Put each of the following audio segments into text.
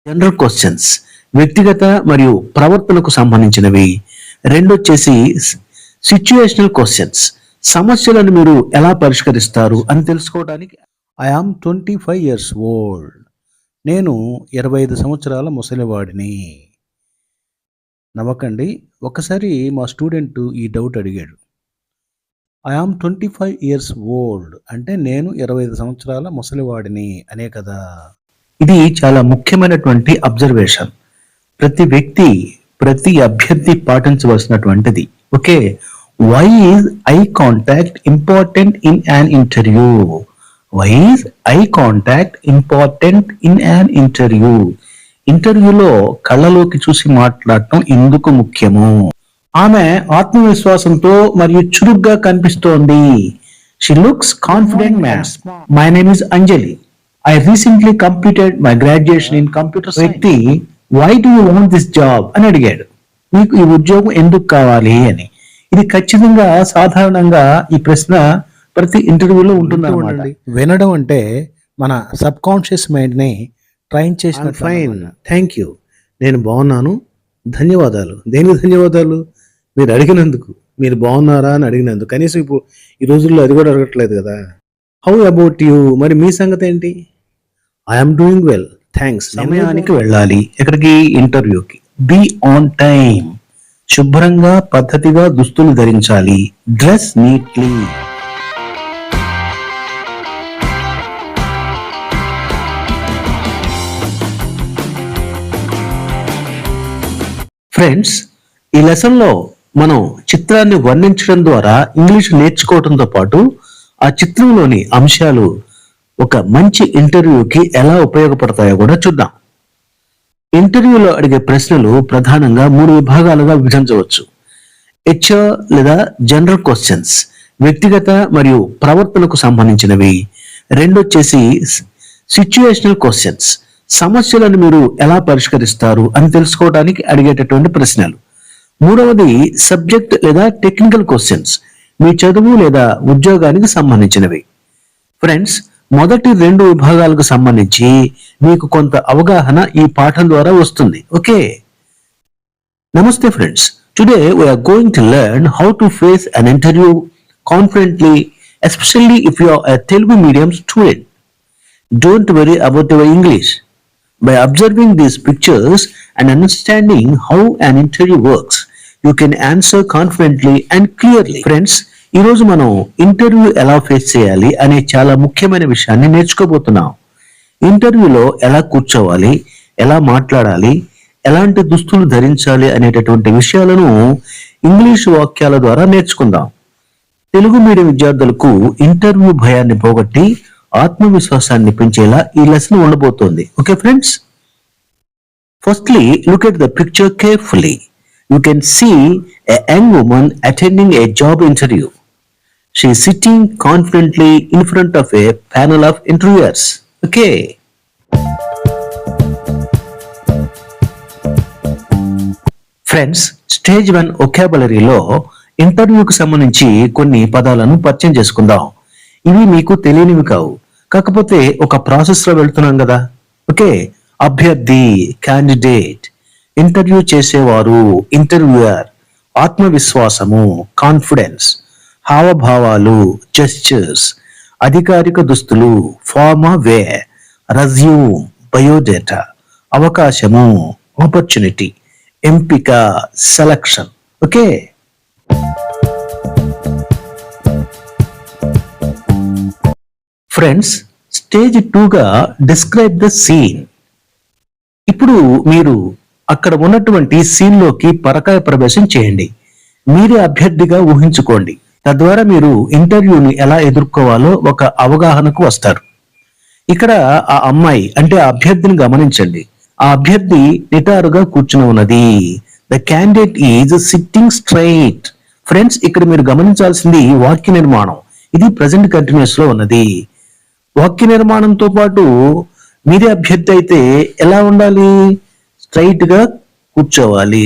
General questions వ్యక్తిగత మరియు ప్రవర్తనకు సంబంధించినవి. రెండొచ్చేసి సిచ్యుయేషనల్ క్వశ్చన్స్, సమస్యలను మీరు ఎలా పరిష్కరిస్తారు అని తెలుసుకోవడానికి. I am 25 years old. నేను 25 సంవత్సరాల ముసలివాడిని. నవ్వకండి. ఒకసారి మా స్టూడెంట్ ఈ డౌట్ అడిగాడు. ఐ ఆమ్ 25 years ఓల్డ్ అంటే నేను 25 సంవత్సరాల ముసలివాడిని అనే కదా. ఇది చాలా ముఖ్యమైనటువంటి అబ్జర్వేషన్. ప్రతి వ్యక్తి, ప్రతి అభ్యర్థి పాటించవలసినటువంటిది. Okay, why is eye contact important in an interview? Why is eye contact important in an interview? ఇంటర్వ్యూలో కళ్ళలోకి చూసి మాట్లాడటం ఎందుకు ముఖ్యము? ఆమె ఆత్మవిశ్వాసంతో మరియు చురుగ్గా కనిపిస్తోంది. She looks confident ma'am. My name is Anjali. I recently completed my graduation in computer science. వ్యక్తి why do you want this job అని అడిగాడు. మీకు ఈ ఉద్యోగం ఎందుకు కావాలి అని. ఇది ఖచ్చితంగా సాధారణంగా ఈ ప్రశ్న ప్రతి ఇంటర్వ్యూలో ఉంటుందన్నమాట. వినడం అంటే మన సబ్ కాన్షియస్ మైండ్ ని ట్రైన్ చేసిన. ఫైన్, థ్యాంక్ యూ, నేను బాగున్నాను, ధన్యవాదాలు. దేనికి ధన్యవాదాలు? మీరు అడిగినందుకు, మీరు బాగున్నారా అని అడిగినందుకు. కనీసం ఇప్పుడు ఈ రోజుల్లో అది కూడా అడగట్లేదు కదా. హౌ అబౌట్ యూ, మరి మీ సంగతి ఏంటి? I'm doing well, thanks. సమయానికి వెళ్ళాలి. ఎక్కడికి? ఇంటర్వ్యూకి. Be on time. శుభ్రంగా పద్ధతిగా దుస్తులు ధరించాలి. Dress neatly. ఫ్రెండ్స్, ఈ లెసన్ లో మనం చిత్రాన్ని వర్ణించడం ద్వారా ఇంగ్లీష్ నేర్చుకోవడంతో పాటు ఆ చిత్రంలోని అంశాలు ఒక మంచి ఇంటర్వ్యూకి ఎలా ఉపయోగపడతాయో కూడా చూద్దాం. ఇంటర్వ్యూలో అడిగే ప్రశ్నలు ప్రధానంగా 3 విభాగాలుగా విభజించవచ్చు. హెచ్ఆర్ లేదా జనరల్ క్వశ్చన్స్, వ్యక్తిగత మరియు ప్రవర్తనకు సంబంధించినవి. రెండొచ్చేసి సిచ్యుయేషనల్ క్వశ్చన్స్, సమస్యలను మీరు ఎలా పరిష్కరిస్తారు అని తెలుసుకోవడానికి అడిగేటటువంటి ప్రశ్నలు. మూడవది సబ్జెక్ట్ లేదా టెక్నికల్ క్వశ్చన్స్, మీ చదువు లేదా ఉద్యోగానికి సంబంధించినవి. ఫ్రెండ్స్, మొదటి 2 విభాగాలకు సంబంధించి మీకు కొంత అవగాహన ఈ పాఠం ద్వారా వస్తుంది. ఓకే, నమస్తే friends. Today we are going to learn how to face an interview confidently, especially if you are a Telugu medium student. Don't worry about your English. By observing these pictures and understanding how an interview works, you can answer confidently and clearly. Friends, ఈ రోజు మనం interview ఎలా face చేయాలి అనే చాలా ముఖ్యమైన విషయాన్ని నేర్చుకోబోతున్నాం. ఇంటర్వ్యూలో ఎలా కూర్చోవాలి, ఎలా మాట్లాడాలి, ఎలాంటి దుస్తులు ధరించాలి అనేటటువంటి విషయాలను ఇంగ్లీష్ వాక్యాల ద్వారా నేర్చుకుందాం. తెలుగు మీడియం విద్యార్థులకు ఇంటర్వ్యూ భయాన్ని పోగొట్టి ఆత్మవిశ్వాసాన్ని పెంచేలా ఈ లెసన్ ఉండబోతోంది. Okay friends, firstly look at the picture carefully. You can see a young woman attending a job interview. She is sitting confidently in front of a panel of interviewers. Okay. Friends, stage 1 vocabularyలో ఇంటర్వ్యూకి సంబంధించి కొన్ని పదాలను పరిచయం చేసుకుందాం. ఇవి మీకు తెలియనివి కావు, కాకపోతే ఒక ప్రాసెస్ లో వెళ్తున్నాం కదా. ఓకే, అభ్యర్థి క్యాండిడేట్, ఇంటర్వ్యూ చేసేవారు ఇంటర్వ్యూయర్, ఆత్మవిశ్వాసము కాన్ఫిడెన్స్, హావభావాలు జెస్చర్స్, అధికారిక దుస్తులు ఫార్మా వేర్, రెజ్యూమ్ బయోడేటా, అవకాశము ఆపర్చునిటీ, ఎంపిక సెలక్షన్. ఓకే, ఫ్రెండ్స్, స్టేజ్ 2గా డిస్క్రైబ్ ద సీన్. ఇప్పుడు మీరు అక్కడ ఉన్నటువంటి సీన్ లోకి పరకాయ ప్రవేశం చేయండి. మీరే అభ్యర్థిగా ఊహించుకోండి. తద్వారా మీరు ఇంటర్వ్యూని ఎలా ఎదుర్కోవాలో ఒక అవగాహనకు వస్తారు. ఇక్కడ ఆ అమ్మాయి అంటే ఆ అభ్యర్థిని గమనించండి. ఆ అభ్యర్థి నిటారుగా కూర్చుని ఉన్నది. The candidate is sitting straight. Friends, ఇక్కడ మీరు గమనించాల్సింది వాక్య నిర్మాణం. ఇది ప్రెసెంట్ కంటిన్యూస్ లో ఉన్నది. వాక్య నిర్మాణంతో పాటు మీరే అభ్యర్థి అయితే ఎలా ఉండాలి? స్ట్రైట్ గా కూర్చోవాలి.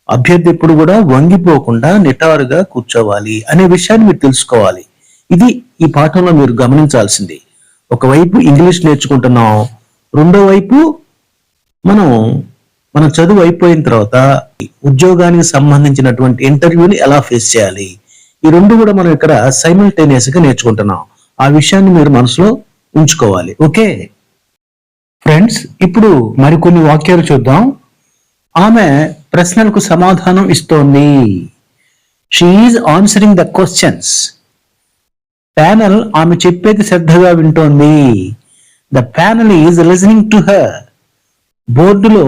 అభ్యర్థి ఎప్పుడు కూడా వంగిపోకుండా నిటారుగా కూర్చోవాలి అనే విషయాన్ని మీరు తెలుసుకోవాలి. ఇది ఈ పాఠంలో మీరు గమనించాల్సింది. ఒకవైపు ఇంగ్లీష్ నేర్చుకుంటున్నాం, రెండో వైపు మనం మన చదువు అయిపోయిన తర్వాత ఉద్యోగానికి సంబంధించినటువంటి ఇంటర్వ్యూని ఎలా ఫేస్ చేయాలి, ఈ రెండు కూడా మనం ఇక్కడ సైమల్టేనియస్ గా నేర్చుకుంటున్నాం. ఆ విషయాన్ని మీరు మనసులో ఉంచుకోవాలి. ఓకే ఫ్రెండ్స్, ఇప్పుడు మరికొన్ని వాక్యాలు చూద్దాం. ఆమె ప్రశ్నలకు సమాధానం ఇస్తోంది. She is answering the questions. Panel ఆమె చెప్పేది శ్రద్ధగా వింటోంది. The panel is listening to her. బోర్డులో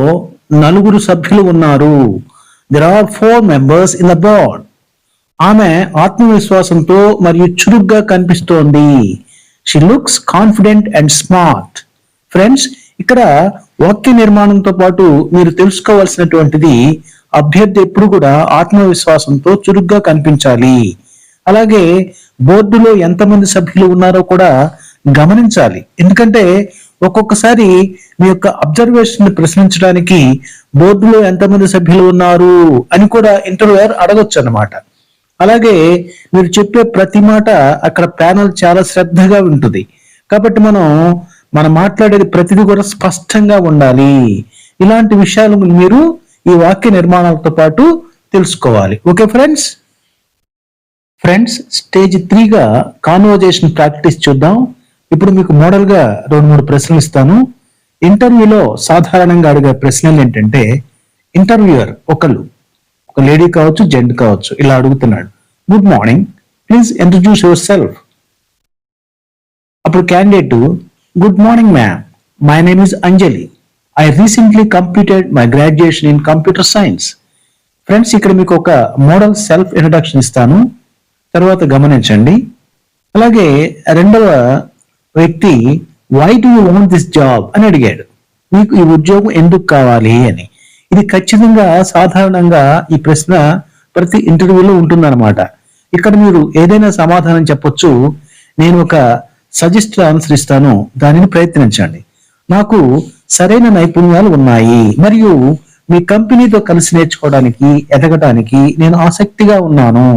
నలుగురు సభ్యులు ఉన్నారు. There are 4 members in the board. ఆమె ఆత్మవిశ్వాసంతో మరియు చురుగ్గా కనిపిస్తోంది. She looks confident and smart. Friends, ఇక్కడ వాక్య నిర్మాణంతో పాటు మీరు తెలుసుకోవాల్సినటువంటిది, అభ్యర్థి ఎప్పుడు కూడా ఆత్మవిశ్వాసంతో చురుగ్గా కనిపించాలి. అలాగే బోర్డులో ఎంతమంది సభ్యులు ఉన్నారో కూడా గమనించాలి. ఎందుకంటే ఒక్కొక్కసారి మీ యొక్క అబ్జర్వేషన్ ప్రశ్నించడానికి బోర్డులో ఎంతమంది సభ్యులు ఉన్నారు అని కూడా ఇంటర్వ్యూయర్ అడగొచ్చు అన్నమాట. అలాగే మీరు చెప్పే ప్రతి మాట అక్కడ ప్యానల్ చాలా శ్రద్ధగా ఉంటుంది. కాబట్టి మనం మాట్లాడేది ప్రతిదీ కూడా స్పష్టంగా ఉండాలి. ఇలాంటి విషయాలు మీరు ఈ వాక్య నిర్మాణాలతో పాటు తెలుసుకోవాలి. ఓకే ఫ్రెండ్స్, స్టేజ్ 3గా కాన్వర్జేషన్ ప్రాక్టీస్ చూద్దాం. ఇప్పుడు మీకు మోడల్ గా 2-3 ప్రశ్నలు ఇస్తాను. ఇంటర్వ్యూలో సాధారణంగా అడిగే ప్రశ్నలు ఏంటంటే, ఇంటర్వ్యూయర్ ఒక లేడీ కావచ్చు, జెంట్ కావచ్చు, ఇలా అడుగుతున్నాడు. Good morning, please introduce yourself. అప్పుడు candidate, good morning ma'am, my name is Anjali. I recently completed my graduation in computer science. Friends, ఇక్కడ మీకు ఒక మోడల్ సెల్ఫ్ ఇంట్రడక్షన్ ఇస్తాను, తర్వాత గమనించండి. అలాగే రెండవ వ్యక్తి, why do you want this job అని అడిగాడు. మీకు ఈ ఉద్యోగం ఎందుకు కావాలి అని. ఇది ఖచ్చితంగా సాధారణంగా ఈ ప్రశ్న ప్రతి ఇంటర్వ్యూలో ఉంటుందన్నమాట. ఇక్కడ మీరు ఏదైనా సమాధానం చెప్పొచ్చు. నేను ఒక సజెస్టెడ్ ఆన్సర్ ఇస్తాను, దానిని ప్రయత్నించండి. నాకు సరైన నైపుణ్యాలు ఉన్నాయి మరియు మీ కంపెనీతో కలిసి నేర్చుకోవడానికి, ఎదగడానికి నేను ఆసక్తిగా ఉన్నాను.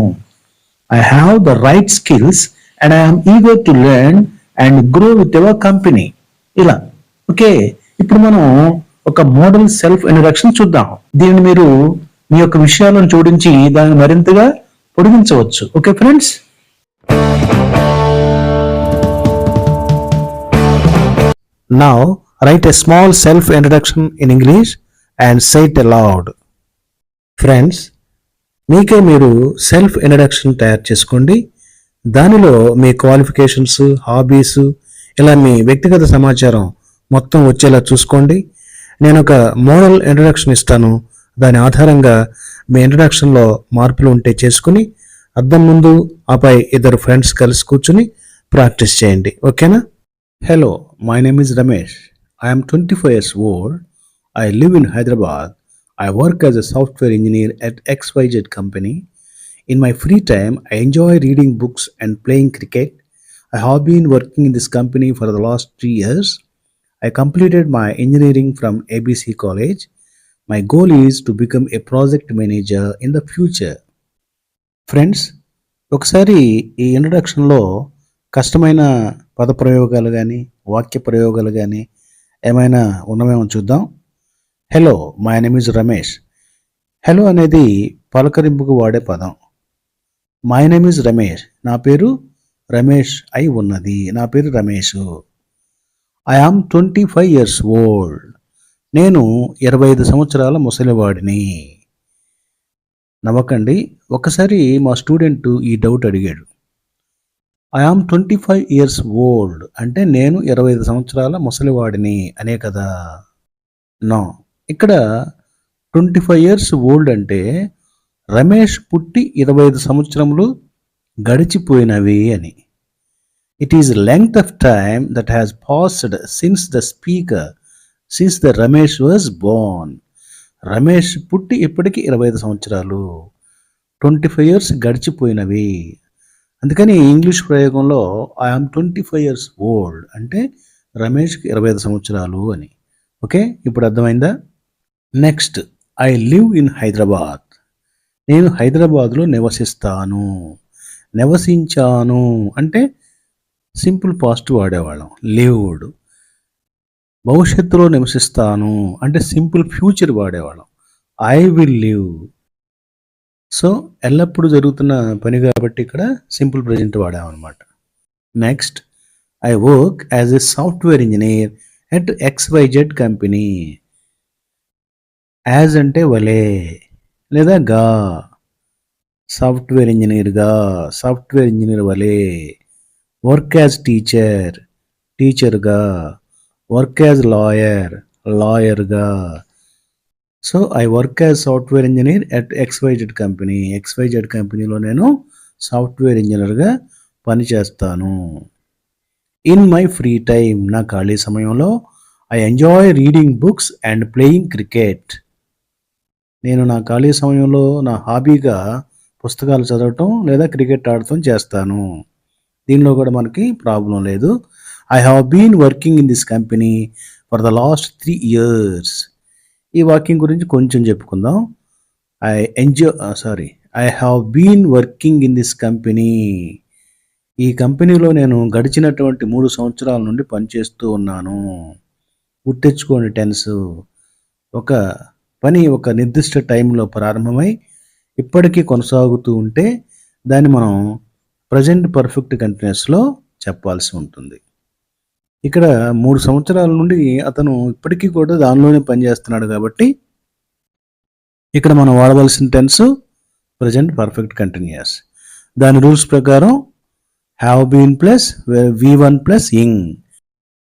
I have the right skills and I am eager to learn and grow with your company. ఇలా ఓకే. ఇప్పుడు మనం ఒక మోడల్ సెల్ఫ్ ఇంట్రడక్షన్ చూద్దాం. దీన్ని మీరు మీ యొక్క విషయాలను జోడించి దాన్ని మరింతగా పొడిగించవచ్చు. Okay friends, now write a small self introduction in English and say it aloud. Friends, మీకే మీరు సెల్ఫ్ ఇంట్రడక్షన్ తయారు చేసుకోండి. దానిలో మీ క్వాలిఫికేషన్స్, హాబీస్, ఇలా మీ వ్యక్తిగత సమాచారం మొత్తం వచ్చేలా చూసుకోండి. నేను ఒక మోడల్ ఇంట్రడక్షన్ ఇస్తాను, దాని ఆధారంగా మీ ఇంట్రడక్షన్లో మార్పులు ఉంటే చేసుకుని అద్దం ముందు, ఆపై ఇద్దరు ఫ్రెండ్స్ కలిసి కూర్చుని ప్రాక్టీస్ చేయండి. ఓకేనా? Hello, my name is Ramesh. I'm 24 years old. I live in Hyderabad. I work as a software engineer at XYZ company. In my free time, I enjoy reading books and playing cricket. I have been working in this company for the last 3 years. I completed my engineering from ABC College. My goal is to become a project manager in the future. Friends, ఒకసారి ఈ ఇంట్రడక్షన్లో కష్టమైన పదప్రయోగాలు కానీ, వాక్య ప్రయోగాలు కానీ ఏమైనా ఉన్నమేమో చూద్దాం. Hello, my name is Ramesh. Hello అనేది పలకరింపుకు వాడే పదం. మై నేమ్ ఇస్ రమేష్, నా పేరు రమేష్ అయి ఉన్నది, నా పేరు Ramesh. I am 25 years old. నేను 25 సంవత్సరాల ముసలివాడిని. నవ్వకండి. ఒకసారి మా స్టూడెంట్ ఈ డౌట్ అడిగాడు. ఐ ఆమ్ 25 years old అంటే నేను 25 సంవత్సరాల ముసలివాడిని అనే కదా. నో, ఇక్కడ 25 years old అంటే రమేష్ పుట్టి 25 సంవత్సరములు గడిచిపోయినవి అని. It is length of time that has passed since the Ramesh was Born. Ramesh పుట్టి ఇప్పటికి 25 సంవత్సరాలు, 25 years గడిచిపోయినవి. అందుకని ఇంగ్లీష్ ప్రయోగంలో ఐఎమ్ 25 years old అంటే రమేష్కి 25 సంవత్సరాలు అని. ఓకే, ఇప్పుడు అర్థమైందా? Next, I live in Hyderabad. నేను హైదరాబాద్లో నివసించాను అంటే సింపుల్ పాస్ట్ వాడేవాళ్ళం, లివ్డ్. భవిష్యత్తులో నివసిస్తాను అంటే సింపుల్ ఫ్యూచర్ వాడేవాళ్ళం. I will live. సో, ఎల్లప్పుడూ జరుగుతున్న పని కాబట్టి ఇక్కడ సింపుల్ ప్రెజెంట్ వాడామనమాట. Next, I work as a software engineer at XYZ company. As అంటే వలే లేదా గా. సాఫ్ట్‌వేర్ ఇంజినీర్‌గా, సాఫ్ట్‌వేర్ ఇంజినీర్ వలే. వర్క్ యాజ్ టీచర్, టీచర్‌గా. వర్క్ యాజ్ లాయర్, లాయర్‌గా. So, I work as software engineer at XYZ company. XYZ కంపెనీలో నేను సాఫ్ట్‌వేర్ ఇంజినీర్‌గా పనిచేస్తాను. ఇన్ మై ఫ్రీ టైమ్, నా ఖాళీ సమయంలో I enjoy reading books and playing cricket. నేను నా ఖాళీ సమయంలో నా హాబీగా పుస్తకాలు చదవటం లేదా క్రికెట్ ఆడటం చేస్తాను. దీనిలో కూడా మనకి ప్రాబ్లం లేదు. I have been working in this company for the last 3 years. ఈ వాక్యం గురించి కొంచెం చెప్పుకుందాం. I I have been working in this company. ఈ కంపెనీలో నేను గడిచినటువంటి 3 సంవత్సరాల నుండి పనిచేస్తూ ఉన్నాను. గుర్తెచ్చుకోండి టెన్స్. ఒక పని ఒక నిర్దిష్ట టైంలో ప్రారంభమై ఇప్పటికీ కొనసాగుతూ ఉంటే దాన్ని మనం ప్రజెంట్ పర్ఫెక్ట్ కంటిన్యూస్లో చెప్పాల్సి ఉంటుంది. ఇక్కడ 3 సంవత్సరాల నుండి అతను ఇప్పటికీ కూడా దానిలోనే పనిచేస్తున్నాడు కాబట్టి ఇక్కడ మనం వాడవలసిన టెన్స్ ప్రజెంట్ పర్ఫెక్ట్ కంటిన్యూస్. దాని రూల్స్ ప్రకారం have been plus V1 plus ing.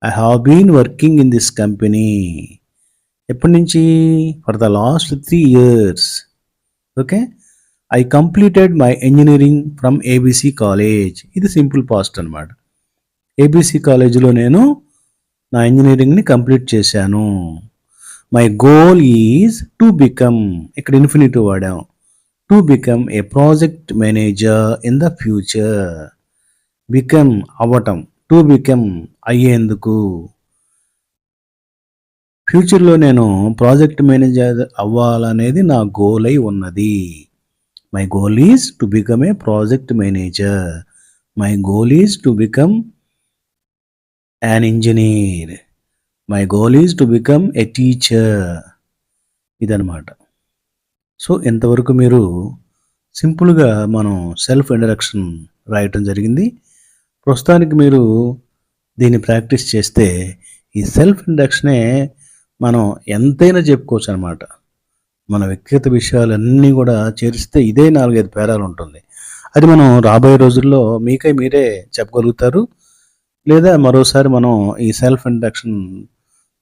I have been working in this company. ఎప్పటి నుంచి? For the last 3 years. Okay. I completed my engineering from ABC college. ఇది సింపుల్ పాస్ట్ అనమాట. ABC కాలేజీలో నేను నా ఇంజనీరింగ్ని కంప్లీట్ చేశాను. My goal is to become, ఇక్కడ ఇన్ఫినిటివ్ వాడాం. To become a project manager in the future. Become అవ్వటం, టు బికమ్ అయ్యేందుకు. ఫ్యూచర్లో నేను ప్రాజెక్ట్ మేనేజర్ అవ్వాలనేది నా గోల్ అయి ఉన్నది. My goal is to become a project manager. My goal is to become an engineer. My goal is to become a teacher. ఇదనమాట. So, ఇంతవరకు మీరు సింపుల్గా మనం సెల్ఫ్ ఇంట్రడక్షన్ రాయటం జరిగింది. ప్రస్తుతానికి మీరు దీన్ని ప్రాక్టీస్ చేస్తే ఈ సెల్ఫ్ ఇంట్రడక్షనే మనం ఎంతైనా చెప్పుకోవచ్చు అనమాట. మన వ్యక్తిగత విషయాలన్నీ కూడా చేరిస్తే ఇదే 4-5 పేరాలు ఉంటుంది. అది మనం రాబోయే రోజుల్లో మీకై మీరే చెప్పగలుగుతారు. లేదా మరోసారి మనం ఈ సెల్ఫ్ ఇంట్రడక్షన్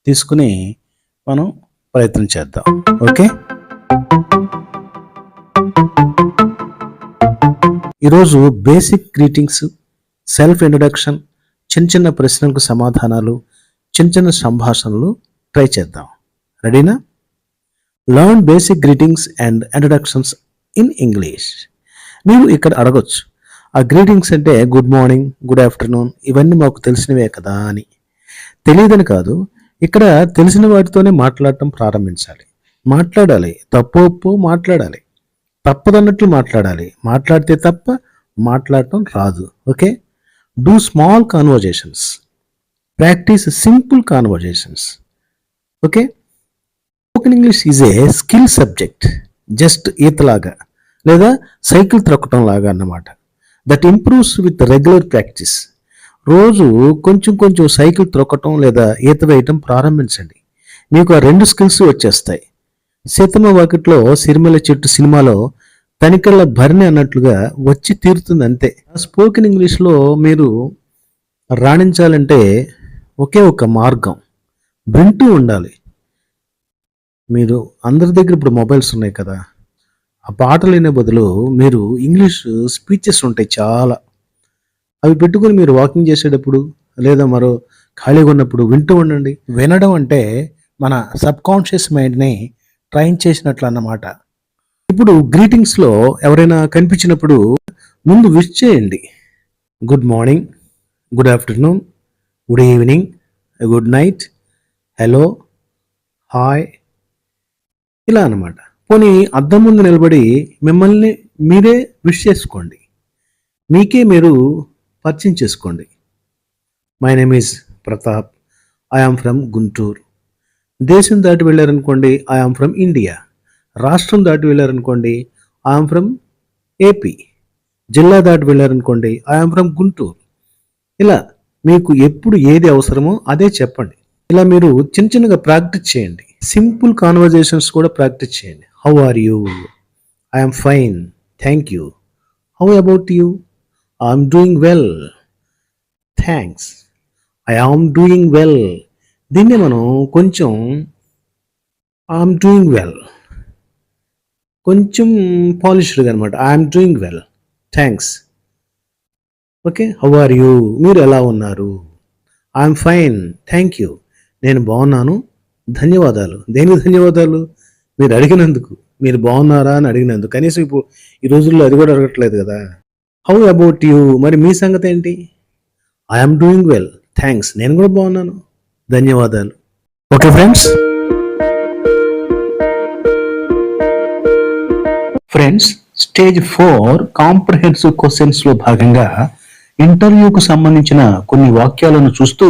తీసుకుని మనం ప్రయత్నం చేద్దాం. ఓకే. ఈరోజు బేసిక్ గ్రీటింగ్స్, సెల్ఫ్ ఇంట్రడక్షన్, చిన్న చిన్న ప్రశ్నలకు సమాధానాలు, చిన్న చిన్న సంభాషణలు ట్రై చేద్దాం. రెడీనా? Learn basic greetings and introductions in English. మీరు ఇక్కడ అడగొచ్చు, ఆ గ్రీటింగ్స్ అంటే గుడ్ మార్నింగ్, గుడ్ ఆఫ్టర్నూన్ ఇవన్నీ మాకు తెలిసినవే కదా అని. తెలియదని కాదు, ఇక్కడ తెలిసిన వాటితోనే మాట్లాడటం ప్రారంభించాలి. మాట్లాడాలి, తప్పు ఒప్పు మాట్లాడాలి, తప్పదన్నట్లు మాట్లాడాలి. మాట్లాడితే తప్ప మాట్లాడటం రాదు. Okay. Do small conversations, practice simple conversations. Okay. Spoken English is a skill subject. Just ఈతలాగా లేదా సైకిల్ త్రొక్కటం లాగా అన్నమాట. That improves with regular practice. రోజు కొంచెం కొంచెం సైకిల్ త్రొక్కటం లేదా ఈత వేయటం ప్రారంభించండి. మీకు ఆ 2 స్కిల్స్ వచ్చేస్తాయి. సీతమ్మ వాకిట్లో సిరిమల్ల చెట్టు సినిమాలో తనికెళ్ళ భరణి అన్నట్లుగా వచ్చి తీరుతుంది అంతే. స్పోకెన్ ఇంగ్లీష్లో మీరు రాణించాలంటే ఒకే ఒక మార్గం, వింటూ ఉండాలి. మీరు అందరి దగ్గర ఇప్పుడు మొబైల్స్ ఉన్నాయి కదా, ఆ పాటలు వినే బదులు మీరు ఇంగ్లీష్ స్పీచెస్ ఉంటాయి చాలా, అవి పెట్టుకుని మీరు వాకింగ్ చేసేటప్పుడు లేదా మరో ఖాళీగా ఉన్నప్పుడు వింటూ ఉండండి. వినడం అంటే మన సబ్ కాన్షియస్ మైండ్ని ట్రైన్ చేసినట్లు అన్నమాట. ఇప్పుడు గ్రీటింగ్స్లో ఎవరైనా కనిపించినప్పుడు ముందు విష్ చేయండి. Good morning, good afternoon, good evening, good night, hello, hi, ఇలా అన్నమాట. పోనీ అద్దం ముందు నిలబడి మిమ్మల్ని మీరే విష్ చేసుకోండి. మీకే మీరు పరిచయం చేసుకోండి. My name is Pratap. I am from Guntur. దేశం దాటి వెళ్ళారనుకోండి, ఐఆమ్ ఫ్రమ్ ఇండియా. రాష్ట్రం దాటి వెళ్ళారనుకోండి, ఐఆమ్ ఫ్రమ్ ఏపీ. జిల్లా దాటి వెళ్ళారనుకోండి, ఐఆమ్ ఫ్రమ్ గుంటూరు. ఇలా మీకు ఎప్పుడు ఏది అవసరమో అదే చెప్పండి. ఇలా మీరు చిన్న చిన్నగా ప్రాక్టీస్ చేయండి. సింపుల్ కాన్వర్జేషన్స్ కూడా ప్రాక్టీస్ చేయండి. How are you? I'm fine, thank you. How about you? I'm doing well, thanks. I am doing well. దీన్ని మనం కొంచెం ఐఎమ్ డూయింగ్ వెల్ కొంచెం పాలిష్డ్గా అనమాట. I'm doing well, thanks. Okay, how are you? మీరు ఎలా ఉన్నారు? I'm fine, thank you. నేను బాగున్నాను, ధన్యవాదాలు. దేనికి ధన్యవాదాలు? మీరు అడిగినందుకు. మీరు బాగున్నారా అని అడిగినందుకు. కనీసం ఇప్పుడు ఈ రోజుల్లో అది కూడా అడగట్లేదు కదా. How about you? మరి మీ సంగతి ఏంటి? I'm doing well, thanks. నేను కూడా బాగున్నాను, ధన్యవాదాలు. Okay friends. Friends, stage 4 comprehensive questions లో భాగంగా ఇంటర్వ్యూకు సంబంధించిన కొన్ని వాక్యాలను చూస్తూ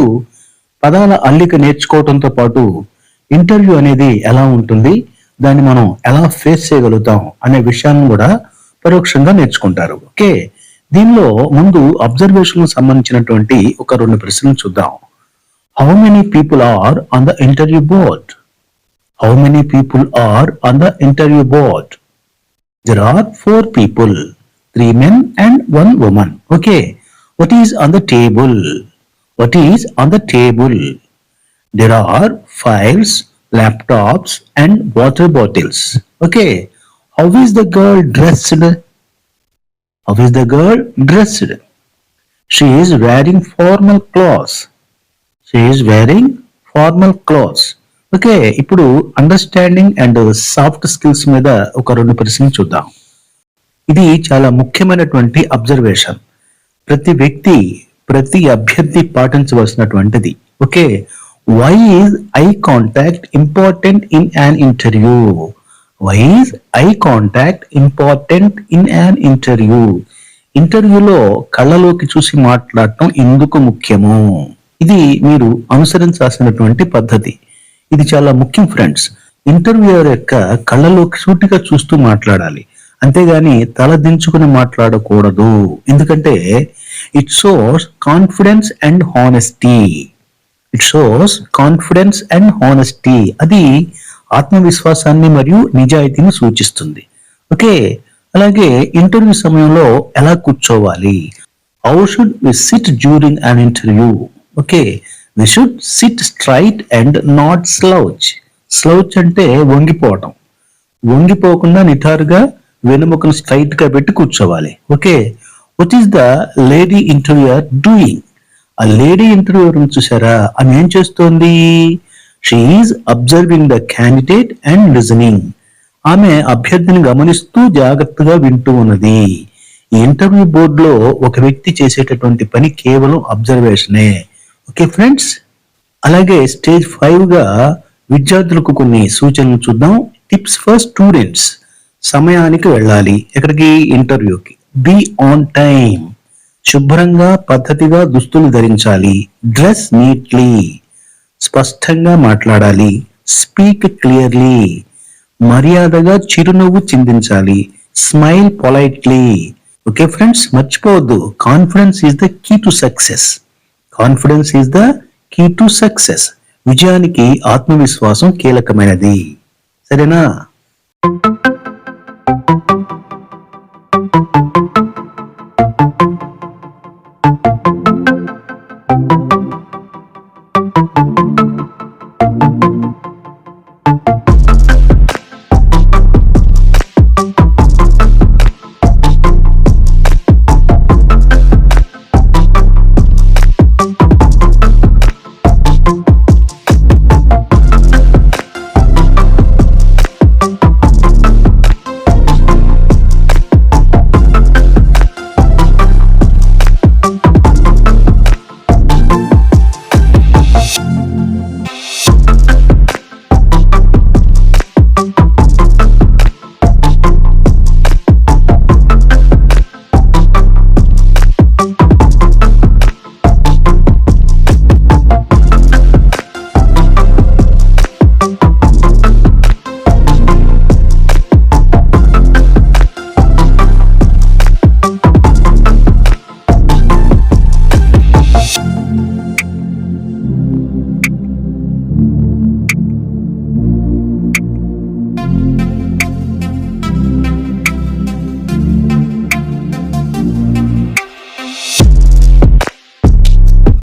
పదాల అల్లిక నేర్చుకోవడంతో పాటు ఇంటర్వ్యూ అనేది ఎలా ఉంటుంది, దాన్ని మనం ఎలా ఫేస్ చేయగలుగుతాం అనే విషయాన్ని కూడా పరోక్షంగా నేర్చుకుంటారు. ఓకే, దీనిలో ముందు అబ్జర్వేషన్ సంబంధించినటువంటి ఒక 2 ప్రశ్నలు చూద్దాం. How many people are on the interview board? How many people are on the interview board? There are 4 people, 3 men and 1 woman. Okay, what is on the table? What is on the table? There are files, laptops and water bottles. Okay, how is the girl dressed? How is the girl dressed? She is wearing formal clothes. She is wearing formal clothes. Okay, ఇప్పుడు understanding and soft skills మీద ఒక 2 ప్రశ్నలు చూద్దాం. ఇది చాలా ముఖ్యమైనటువంటి observation. ప్రతి అభ్యర్థి పాటించవలసినటువంటిది. Okay, why is eye contact important in an interview? Why is eye contact important in an interview? ఇంటర్వ్యూలో కళ్ళలోకి చూసి మాట్లాడటం ఎందుకు ముఖ్యము? ఇది మీరు అనుసరించాల్సినటువంటి పద్ధతి. ఇది చాలా ముఖ్యం ఫ్రెండ్స్. ఇంటర్వ్యూయర్ యొక్క కళ్ళలోకి సూటిగా చూస్తూ మాట్లాడాలి, అంతేగాని తల దించుకుని మాట్లాడకూడదు. ఎందుకంటే it shows confidence and honesty. It shows confidence and honesty. అది ఆత్మవిశ్వాసాన్ని మరియు నిజాయితీని సూచిస్తుంది. ఓకే, అలాగే ఇంటర్వ్యూ సమయంలో ఎలా కూర్చోవాలి? How should we sit during an interview? Okay, we should sit straight and not slouch. Slouch అంటే వంగిపోవటం. వంగిపోకుండా నిటారుగా వెనుముకను స్ట్రైట్ గా పెట్టి కూర్చోవాలి. Okay, what is the lady interviewer doing? ఆ లేడీ ఇంటర్వ్యూయర్ చూసారా, ఆమె ఏం చేస్తోంది? She is observing the candidate and listening. ఆమె అభ్యర్థిని గమనిస్తూ జాగ్రత్తగా వింటూ ఉన్నది. ఈ ఇంటర్వ్యూ బోర్డులో ఒక వ్యక్తి చేసేటటువంటి పని కేవలం అబ్జర్వేషనే. ఓకే ఫ్రెండ్స్, అలాగే స్టేజ్ 5 గా విద్యార్థులకు కొన్ని సూచనలు చూద్దాం. Tips for students. సమయానికి వెళ్ళాలి. ఎక్కడికి? ఇంటర్వ్యూకి. Be on time. శుభ్రంగా పద్ధతిగా దుస్తులు ధరించాలి. Dress neatly. స్పష్టంగా మాట్లాడాలి. Speak clearly. మర్యాదగా చిరునవ్వు చిందించాలి. Smile politely. ఓకే ఫ్రెండ్స్, మర్చిపోవద్దు, confidence is the key to success. Confidence is the key to success. విజయానికి ఆత్మవిశ్వాసం కీలకమైనది. సరేనా?